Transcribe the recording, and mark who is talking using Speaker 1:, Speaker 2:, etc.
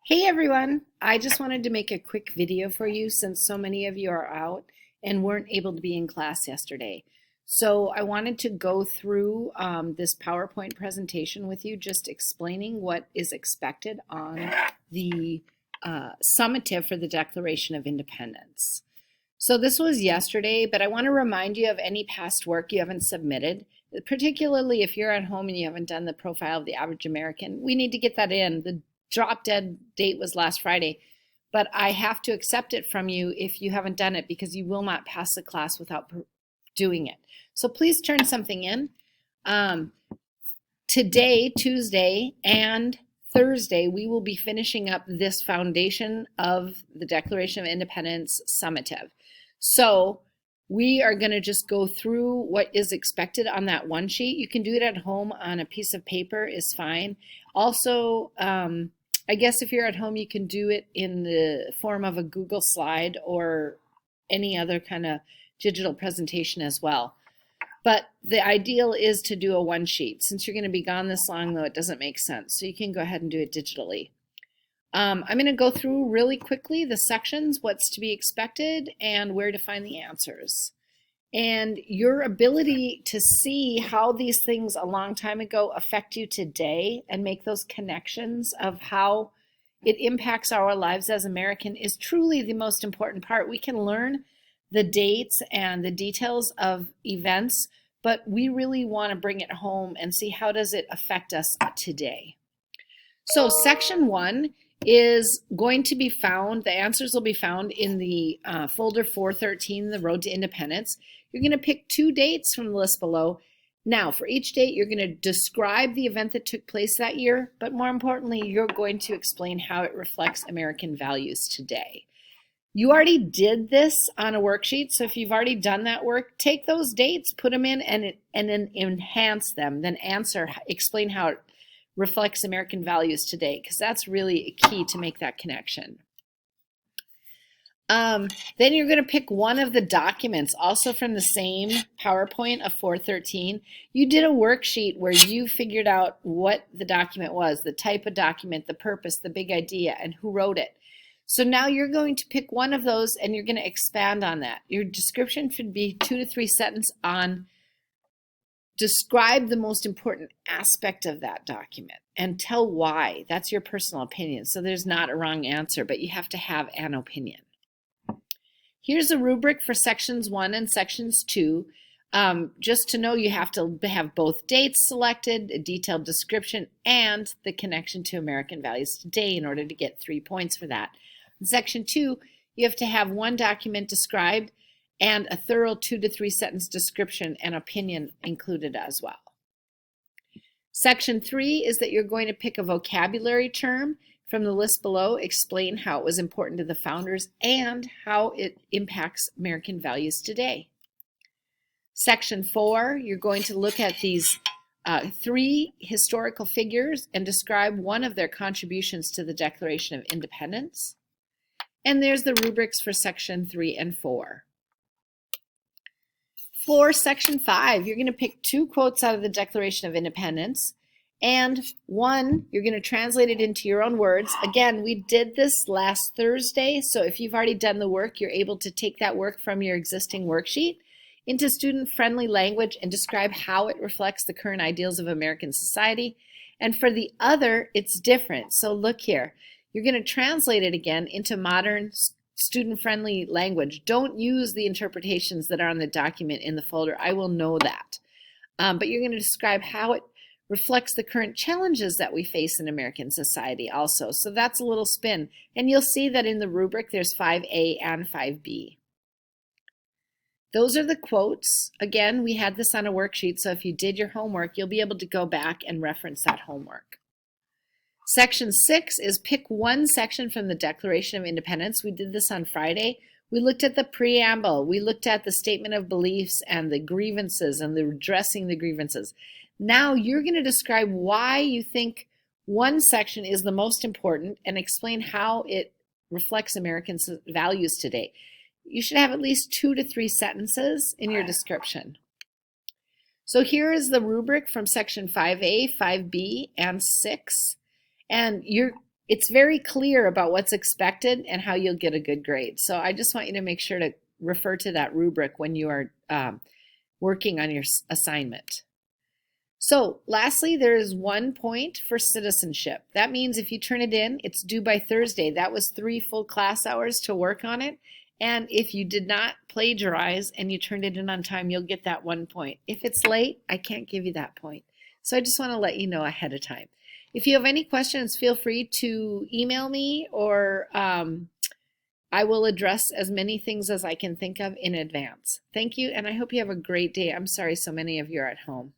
Speaker 1: Hey everyone, I just wanted to make a quick video for you since so many of you are out and weren't able to be in class yesterday. So I wanted to go through this PowerPoint presentation with you, just explaining what is expected on the summative for the Declaration of Independence. So this was yesterday, but I want to remind you of any past work you haven't submitted, particularly if you're at home and you haven't done the profile of the average American. We need to get that in. The drop dead date was last Friday, but I have to accept it from you if you haven't done it because you will not pass the class without doing it. So please turn something in. Today, Tuesday, and Thursday, we will be finishing up this foundation of the Declaration of Independence summative. So we are going to just go through what is expected on that one sheet. You can do it at home on a piece of paper is fine. Also, I guess if you're at home, you can do it in the form of a Google slide or any other kind of digital presentation as well. But the ideal is to do a one sheet. Since you're going to be gone this long, though, it doesn't make sense. So you can go ahead and do it digitally. I'm going to go through really quickly the sections, what's to be expected, and where to find the answers. And your ability to see how these things a long time ago affect you today and make those connections of how it impacts our lives as American is truly the most important part. We can learn the dates and the details of events, but we really want to bring it home and see how does it affect us today. So section 1 is going to be found, the answers will be found in the folder 413, The Road to Independence. You're going to pick 2 dates from the list below. Now, for each date, you're going to describe the event that took place that year, but more importantly, you're going to explain how it reflects American values today. You already did this on a worksheet, so if you've already done that work, take those dates, put them in, and then enhance them, then explain how it reflects American values today, because that's really a key to make that connection. Then you're going to pick one of the documents, also from the same PowerPoint of 413. You did a worksheet where you figured out what the document was, the type of document, the purpose, the big idea, and who wrote it. So now you're going to pick one of those and you're going to expand on that. Your description should be 2 to 3 sentences on describe the most important aspect of that document and tell why. That's your personal opinion. So there's not a wrong answer, but you have to have an opinion. Here's a rubric for sections 1 and sections 2. Just to know, you have to have both dates selected, a detailed description, and the connection to American values today in order to get 3 points for that. In section 2, you have to have one document described and a thorough 2 to 3 sentence description and opinion included as well. Section 3 is that you're going to pick a vocabulary term from the list below, explain how it was important to the founders and how it impacts American values today. Section 4, you're going to look at these 3 historical figures and describe one of their contributions to the Declaration of Independence. And there's the rubrics for section 3 and 4. For section 5, you're going to pick 2 quotes out of the Declaration of Independence, and one, you're going to translate it into your own words. Again, we did this last Thursday, so if you've already done the work, you're able to take that work from your existing worksheet into student-friendly language and describe how it reflects the current ideals of American society. And for the other, it's different. So look here. You're going to translate it again into modern student-friendly language. Don't use the interpretations that are on the document in the folder. I will know that. But you're going to describe how it reflects the current challenges that we face in American society also. So that's a little spin. And you'll see that in the rubric there's 5A and 5B. Those are the quotes. Again, we had this on a worksheet, so if you did your homework, you'll be able to go back and reference that homework. Section 6 is pick one section from the Declaration of Independence. We did this on Friday. We looked at the preamble. We looked at the statement of beliefs and the grievances and the addressing the grievances. Now you're going to describe why you think one section is the most important and explain how it reflects American values today. You should have at least 2 to 3 sentences in your description. So here is the rubric from section 5A, 5B, and 6. And you're it's very clear about what's expected and how you'll get a good grade. So I just want you to make sure to refer to that rubric when you are working on your assignment. So lastly, there is 1 point for citizenship. That means if you turn it in, it's due by Thursday. That was 3 full class hours to work on it. And if you did not plagiarize and you turned it in on time, you'll get that 1 point. If it's late, I can't give you that point. So I just want to let you know ahead of time. If you have any questions, feel free to email me, or I will address as many things as I can think of in advance. Thank you, and I hope you have a great day. I'm sorry so many of you are at home.